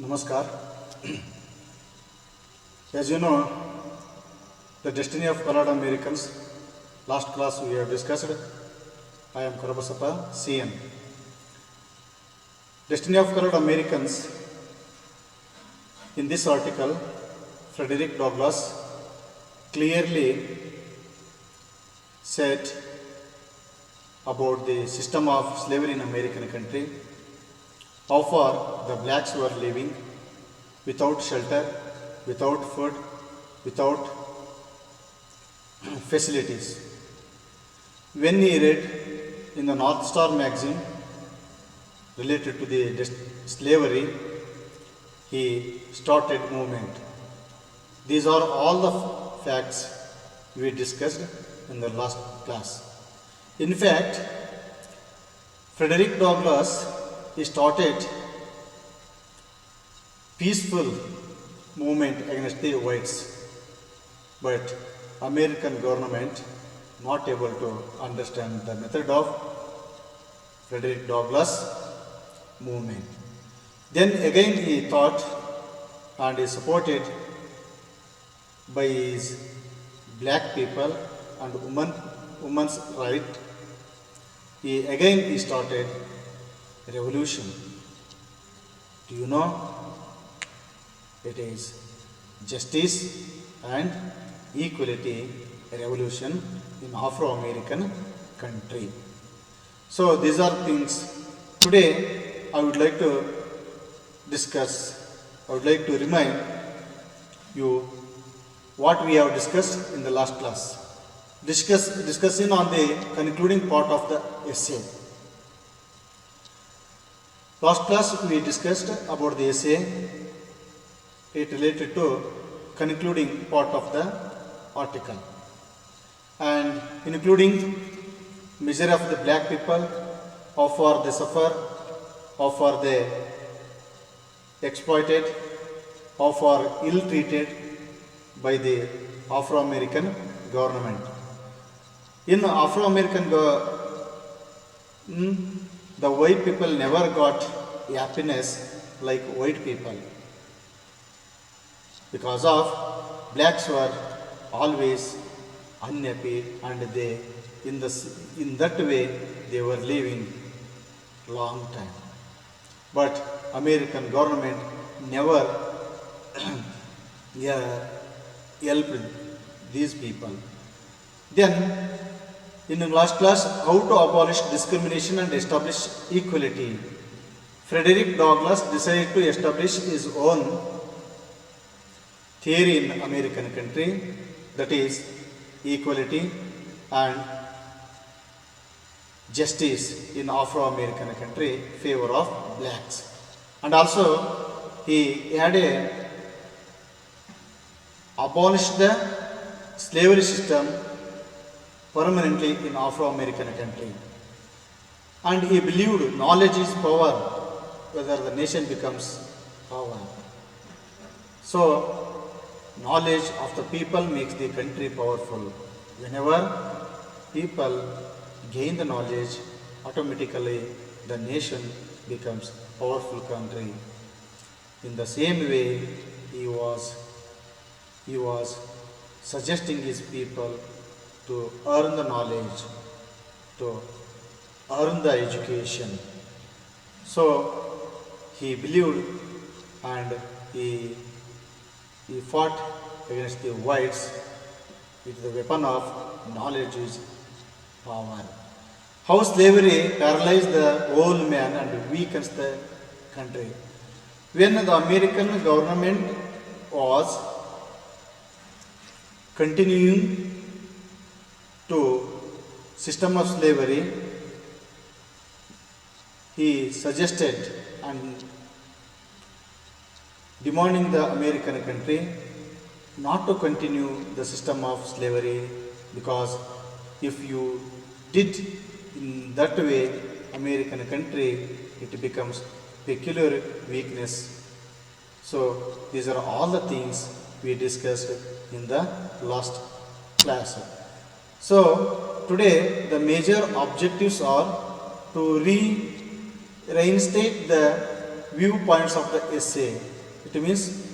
Namaskar. As you know, the destiny of colored Americans, last class we have discussed. I am Karabasappa, CN. Destiny of colored Americans. In this article, Frederick Douglass clearly said about the system of slavery in American country, how far the blacks were living without shelter, without food, without facilities. When he read in the North Star magazine related to the slavery, he started movement. These are all the facts we discussed in the last class. In fact, Frederick Douglass started peaceful movement against the whites, but American government not able to understand the method of Frederick Douglass movement. Then again he thought and is supported by his black people and women's right. He started revolution. Do you know? It is justice and equality revolution in Afro-American country. So these are things today I would like to discuss. I would like to remind you what we have discussed in the last class. Discussing on the concluding part of the essay. Last class we discussed about the essay. It related to concluding part of the article and including misery of the black people, how far they suffer, how far they exploited, how far ill-treated by the Afro-American government. In Afro-American the white people never got happiness like white people, because of blacks were always unhappy and they in that way they were living long time. But American government never helped these people. Then in the last class, how to abolish discrimination and establish equality. Frederick Douglass decided to establish his own theory in American country, that is equality and justice in Afro-American country, favor of blacks. And also he had abolished the slavery system permanently in Afro-American country. And he believed knowledge is power, whether the nation becomes power. So, knowledge of the people makes the country powerful. Whenever people gain the knowledge, automatically the nation becomes powerful country. In the same way, he was suggesting his people to earn the knowledge, to earn the education. So he believed and he fought against the whites with the weapon of knowledge is power. How slavery paralyzed the old man and weakens the country. When the American government was continuing to system of slavery, he suggested and demanding the American country not to continue the system of slavery, because if you did in that way, American country, it becomes peculiar weakness. So these are all the things we discussed in the last class. So today the major objectives are to reinstate the viewpoints of the essay. It means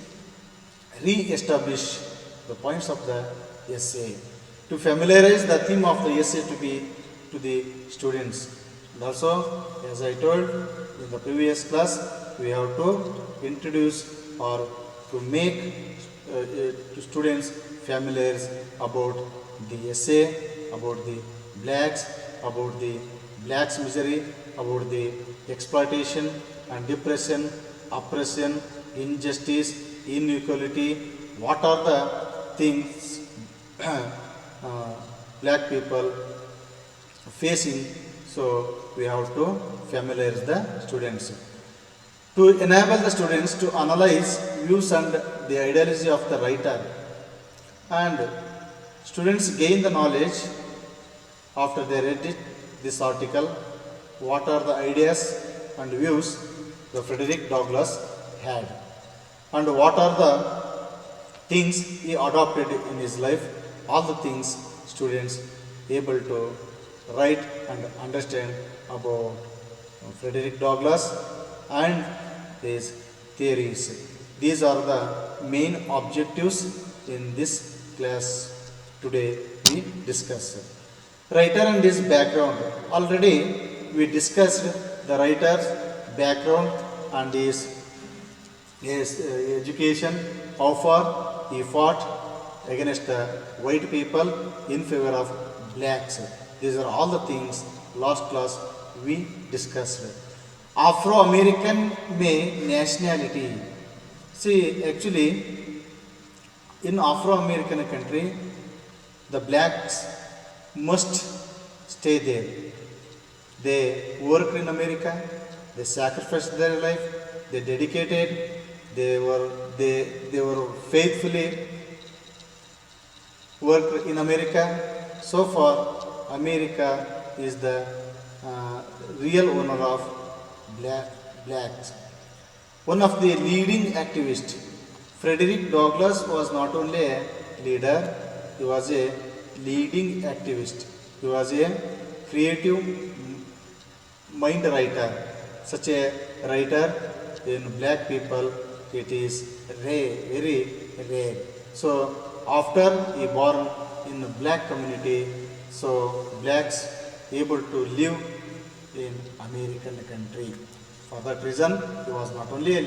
re-establish the points of the essay, to familiarize the theme of the essay to the students. And also, as I told in the previous class, we have to introduce or to make to students familiar about the essay, about the blacks, about the blacks' misery, about the exploitation and depression, oppression, injustice, inequality. What are the things black people facing? So we have to familiarize the students. To enable the students to analyze views and the ideology of the writer, and students gain the knowledge after they read this article, what are the ideas and views the Frederick Douglass had, and what are the things he adopted in his life. All the things students able to write and understand about Frederick Douglass and his theories. These are the main objectives in this class today we discuss. Writer and his background. Already we discussed the writer's background and his education, how far he fought against the white people in favor of blacks. These are all the things last class we discussed. Afro-American may nationality. See, actually, in Afro-American country, the blacks must stay there. They worked in America, they sacrificed their life, they dedicated, they were faithfully worked in America. So far, America is the real owner of blacks. One of the leading activists, Frederick Douglass, was not only a leader, he was a leading activist. He was a creative mind writer. Such a writer in black people, it is rare, very rare. So after he born in the black community, so blacks able to live in American country. For that reason, he was not only a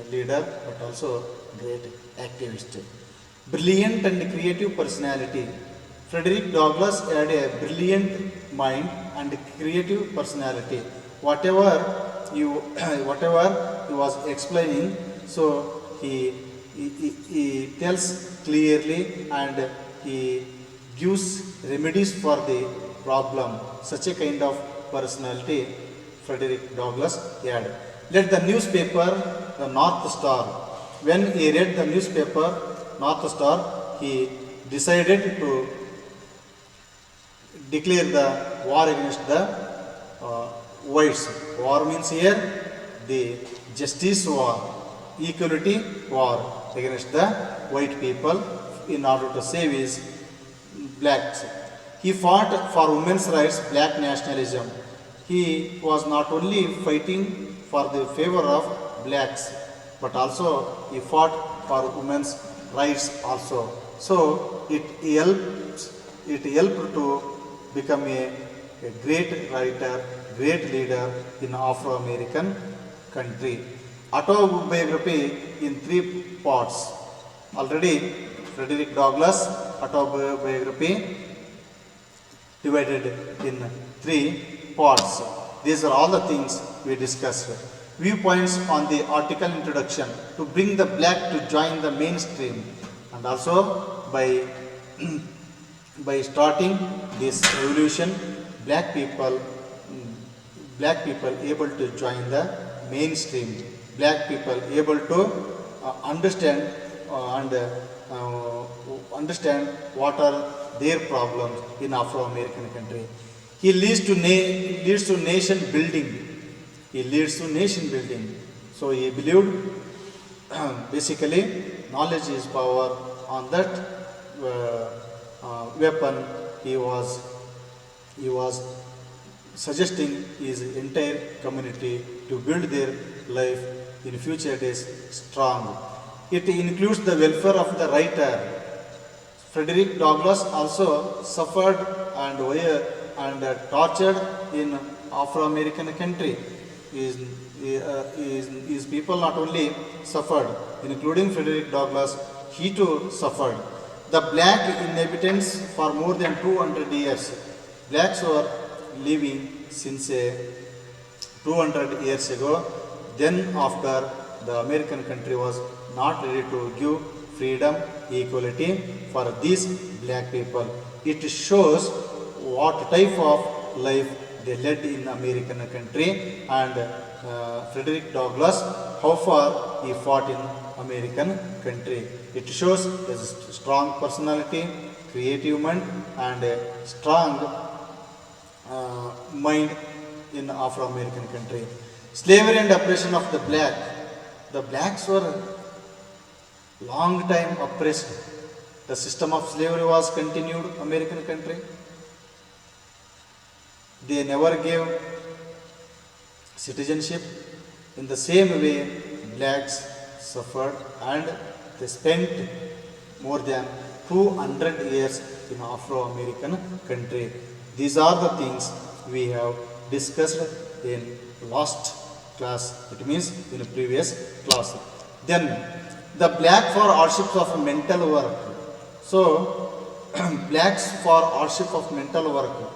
leader but also great activist. Brilliant and creative personality. Frederick Douglass had a brilliant mind and creative personality. Whatever he was explaining, so he tells clearly and he gives remedies for the problem. Such a kind of personality Frederick Douglass had. Let the newspaper, the North Star. When he read the newspaper, North Star, he decided to declare the war against the whites. War means here the justice war, equality war against the white people in order to save his blacks. He fought for women's rights, black nationalism. He was not only fighting for the favor of blacks, but also he fought for women's rights also. So it helped to become a great writer, great leader in Afro-American country. Autobiography in 3 parts. Already Frederick Douglass autobiography divided in 3 parts. These are all the things we discussed. Viewpoints on the article introduction to bring the black to join the mainstream, and also by by starting this revolution, black people able to join the mainstream, black people able to understand understand what are their problems in Afro-American country. He leads to nation building. He leads to nation building. So he believed basically knowledge is power. On that weapon, he was suggesting his entire community to build their life in future days strong. It includes the welfare of the writer. Frederick Douglass also suffered and tortured in Afro-American country. His people not only suffered, including Frederick Douglass, he too suffered. The black inhabitants for more than 200 years. Blacks were living since 200 years ago. Then after the American country was not ready to give freedom, equality for these black people. It shows what type of life they led in American country, and Frederick Douglass, how far he fought in American country. It shows a strong personality, creative mind, and a strong mind in Afro-American country. Slavery and oppression of the black. The blacks were long time oppressed. The system of slavery was continued American country. They never gave citizenship. In the same way, blacks suffered and they spent more than 200 years in Afro-American country. These are the things we have discussed in last class. It means in a previous class. Then the black for hardships of mental work. So blacks for hardship of mental work.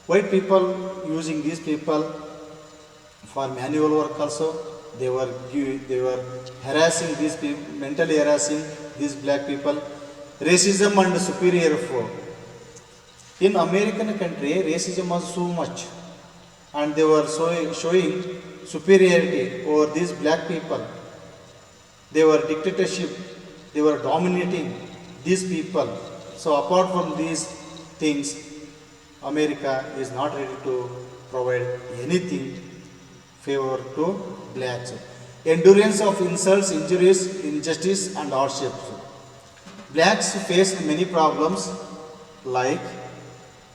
White people using these people for manual work also. They were harassing these people, mentally harassing these black people. Racism and superior foe. In American country, racism was so much, and they were showing superiority over these black people. They were dictatorship. They were dominating these people. So apart from these things, America is not ready to provide anything favor to blacks. Endurance of insults, injuries, injustice and hardships. Blacks faced many problems like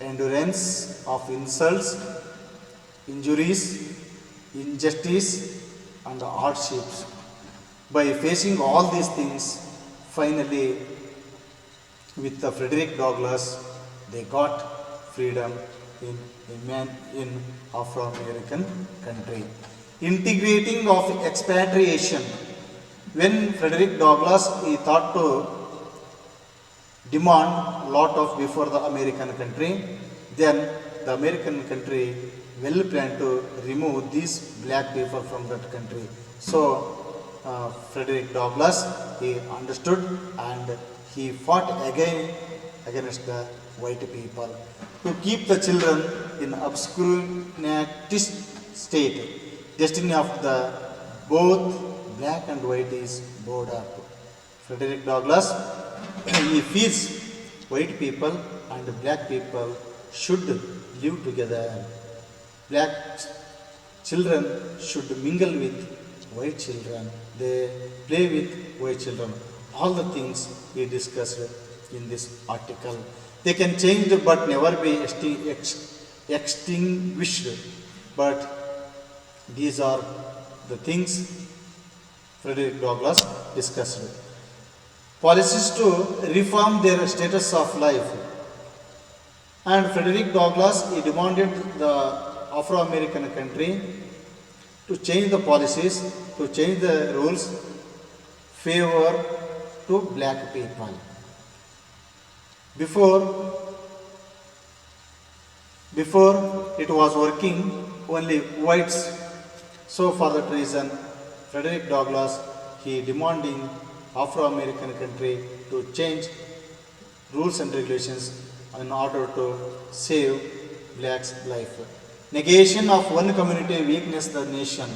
endurance of insults, injuries, injustice and hardships. By facing all these things, finally with the Frederick Douglass, they got freedom in Afro-American country. Integrating of expatriation. When Frederick Douglass he thought to demand lot of before the American country, then the American country well planned to remove these black people from that country. So Frederick Douglass he understood and he fought again against the white people to keep the children in obscurantist state. Destiny of the both black and white is bound up. Frederick Douglass he feels white people and black people should live together. Black children should mingle with white children. They play with white children. All the things he discussed in this article. They can change but never be extinguished. But these are the things Frederick Douglass discussed. Policies to reform their status of life. And Frederick Douglass he demanded the Afro-American country to change the policies, to change the rules, favor to black people. Before it was working only whites. So for that reason, Frederick Douglass he demanding Afro-American country to change rules and regulations in order to save blacks' life. Negation of one community weakness the nation.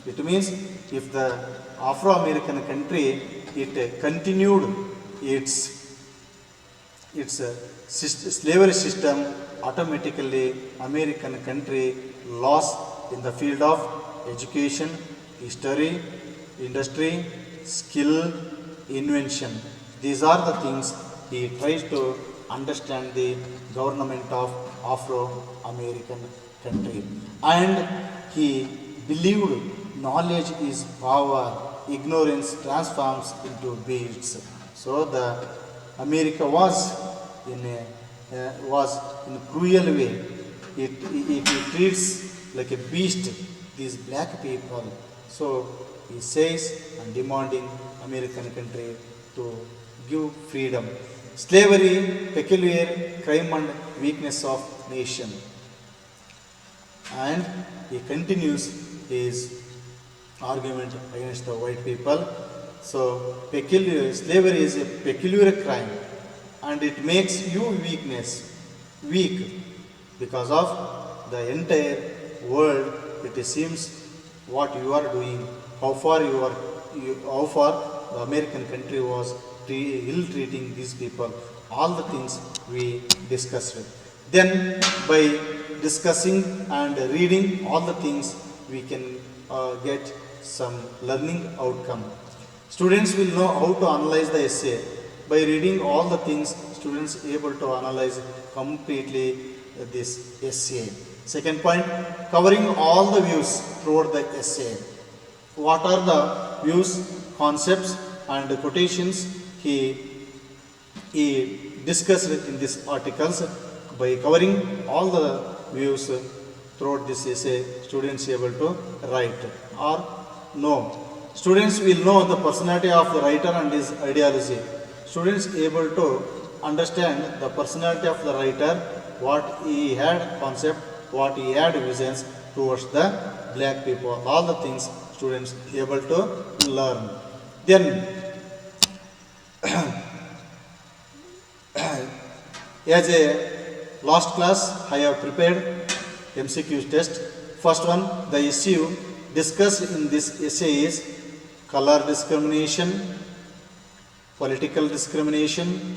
It means if the Afro-American country it continued its slavery system, automatically American country lost in the field of education, history, industry, skill, invention. These are the things he tries to understand the government of Afro-American country. And he believed knowledge is power, ignorance transforms into beasts. So the America was in a cruel way. It treats like a beast these black people. So he says and demanding American country to give freedom. Slavery, peculiar crime and weakness of nation. And he continues his argument against the white people. So slavery is a peculiar crime and it makes you weak because of the entire world. It seems what you are doing, how far the American country was ill treating these people, all the things we discussed. Then by discussing and reading all the things, we can get some learning outcome. Students will know how to analyze the essay. By reading all the things, students able to analyze completely this essay. Second point, covering all the views throughout the essay. What are the views, concepts and quotations he discussed in these articles. By covering all the views throughout this essay, students able to write or know. Students will know the personality of the writer and his ideology. Students able to understand the personality of the writer, what he had concept, what he had visions towards the black people. All the things students able to learn. Then as a last class, I have prepared MCQ test. First one, the issue discussed in this essay is color discrimination, political discrimination,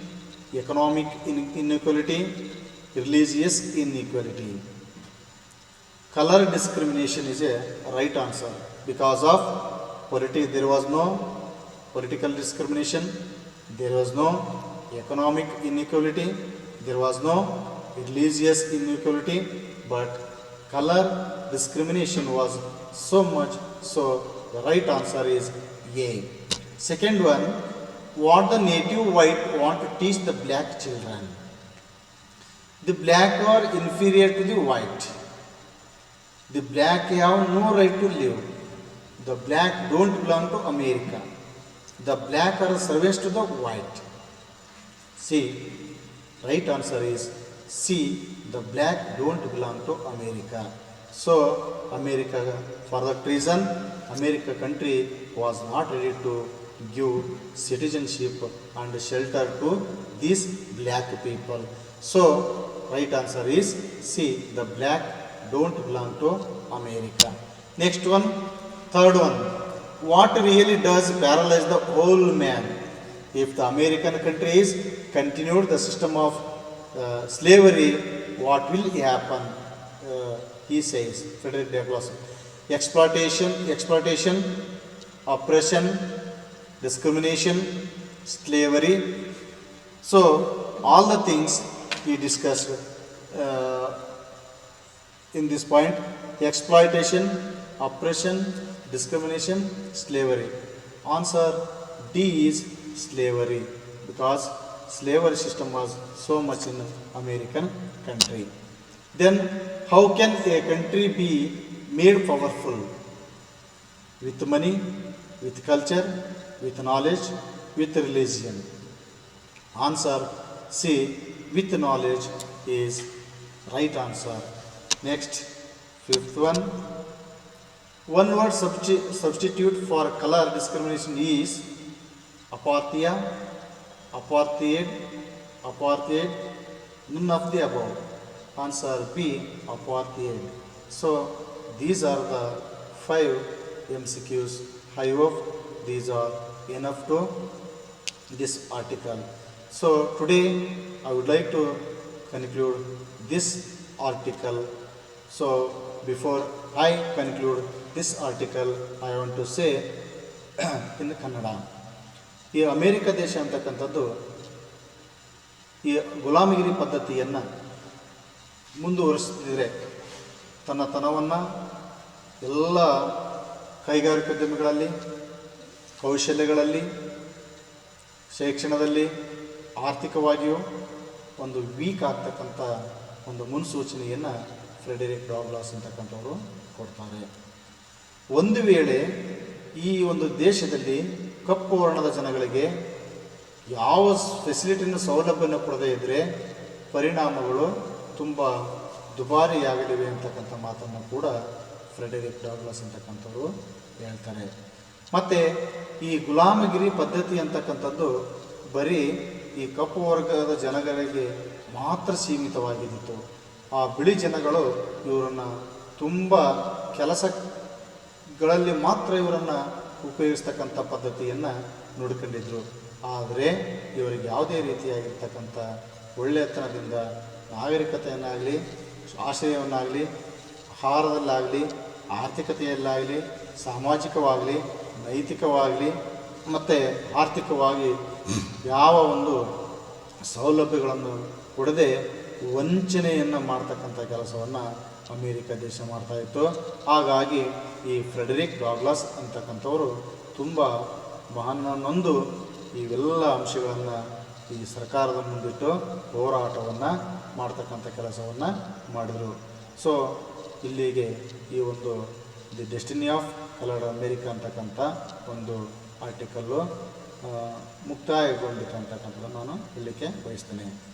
economic inequality, religious inequality. Color discrimination is a right answer because of there was no political discrimination, there was no economic inequality, there was no religious inequality, but color discrimination was so much. So the right answer is A. Second one, what the native white want to teach the black children. The black are inferior to the white. The black have no right to live. The black don't belong to America. The black are servants to the white. See, right answer is C. The black don't belong to America. So America, for that reason, America country was not ready to give citizenship and shelter to these black people. So right answer is C. The black don't belong to America. Next one, third one. What really does paralyze the whole man? If the American countries continued the system of slavery, what will happen? He says, Frederick Douglass. Exploitation, oppression, discrimination, slavery. So all the things he discussed in this point: exploitation, oppression, discrimination, slavery. Answer D is slavery, because slavery system was so much in American country. Then how can a country be made powerful? With money, with culture, with knowledge, with religion. Answer C, with knowledge is right answer. Next, fifth one. One word substitute for color discrimination is apartheid, none of the above. Answer B, apartheid. So these are the 5 MCQs. I hope these are enough to this article. So today I would like to conclude this article. So before I conclude this article, I want to say in Kannada. ಈ America ದೇಶ ಅಂತಕ್ಕಂಥದ್ದು ಈ ಗುಲಾಮಗಿರಿ ಪದ್ಧತಿಯನ್ನು ಮುಂದುವರಿಸ್ತಿದ್ರೆ ತನ್ನ ತನವನ್ನು ಎಲ್ಲ ಕೈಗಾರಿಕೋದ್ಯಮಿಗಳಲ್ಲಿ, ಕೌಶಲ್ಯಗಳಲ್ಲಿ, ಶಿಕ್ಷಣದಲ್ಲಿ, ಆರ್ಥಿಕವಾಗಿಯೂ ಒಂದು weak ಆಗ್ತಕ್ಕಂಥ ಒಂದು ಮುನ್ಸೂಚನೆಯನ್ನು ಫ್ರೆಡೆರಿಕ್ ಡಾಗ್ಲಾಸ್ ಅಂತಕ್ಕಂಥವರು ಕೊಡ್ತಾರೆ. ಒಂದು ವೇಳೆ ಈ ಒಂದು ದೇಶದಲ್ಲಿ ಕಪ್ಪು ವರ್ಣದ ಜನಗಳಿಗೆ ಯಾವ ಫೆಸಿಲಿಟಿನ ಸೌಲಭ್ಯನ ಕೊಡದೇ ಇದ್ದರೆ ಪರಿಣಾಮಗಳು ತುಂಬ ದುಬಾರಿಯಾಗಲಿವೆ ಅಂತಕ್ಕಂಥ ಮಾತನ್ನು ಕೂಡ ಫ್ರೆಡೆರಿಕ್ ಡಾಗ್ಲಾಸ್ ಅಂತಕ್ಕಂಥವ್ರು ಹೇಳ್ತಾರೆ. ಮತ್ತು ಈ ಗುಲಾಮಗಿರಿ ಪದ್ಧತಿ ಅಂತಕ್ಕಂಥದ್ದು ಬರೀ ಈ ಕಪ್ಪು ವರ್ಗದ ಜನಗಳಿಗೆ ಮಾತ್ರ ಸೀಮಿತವಾಗಿದ್ದಿತ್ತು. ಆ ಬಿಳಿ ಜನಗಳು ಇವರನ್ನು ತುಂಬ ಕೆಲಸಗಳಲ್ಲಿ ಮಾತ್ರ ಇವರನ್ನು ಉಪಯೋಗಿಸ್ತಕ್ಕಂಥ ಪದ್ಧತಿಯನ್ನು ನೋಡ್ಕೊಂಡಿದ್ರು. ಆದರೆ ಇವರಿಗೆ ಯಾವುದೇ ರೀತಿಯಾಗಿರ್ತಕ್ಕಂಥ ಒಳ್ಳೆಯತನದಿಂದ ನಾಗರಿಕತೆಯನ್ನಾಗಲಿ, ಆಶ್ರಯವನ್ನಾಗಲಿ, ಆಹಾರದಲ್ಲಾಗಲಿ, ಆರ್ಥಿಕತೆಯಲ್ಲಾಗಲಿ, ಸಾಮಾಜಿಕವಾಗಲಿ, ನೈತಿಕವಾಗಲಿ ಮತ್ತು ಆರ್ಥಿಕವಾಗಿ ಯಾವ ಒಂದು ಸೌಲಭ್ಯಗಳನ್ನು ಕೊಡದೆ ವಂಚನೆಯನ್ನು ಮಾಡ್ತಕ್ಕಂಥ ಕೆಲಸವನ್ನು ಅಮೇರಿಕ ದೇಶ ಮಾಡ್ತಾಯಿತ್ತು. ಹಾಗಾಗಿ ಈ ಫ್ರೆಡೆರಿಕ್ ಡಾಗ್ಲಾಸ್ ಅಂತಕ್ಕಂಥವರು ತುಂಬ ಮಹಾನೊಂದು ಇವೆಲ್ಲ ಅಂಶಗಳನ್ನು ಈ ಸರ್ಕಾರದ ಮುಂದಿಟ್ಟು ಹೋರಾಟವನ್ನು ಮಾಡ್ತಕ್ಕಂಥ ಕೆಲಸವನ್ನು ಮಾಡಿದರು. ಸೊ ಇಲ್ಲಿಗೆ ಈ ಒಂದು the destiny of coloured America ಅಂತಕ್ಕಂಥ ಒಂದು ಆರ್ಟಿಕಲ್ಲು ಮುಕ್ತಾಯಗೊಂಡಿತು ಅಂತಕ್ಕಂಥದ್ದನ್ನು ನಾನು ಹೇಳಲಿಕ್ಕೆ ಬಯಸ್ತೇನೆ.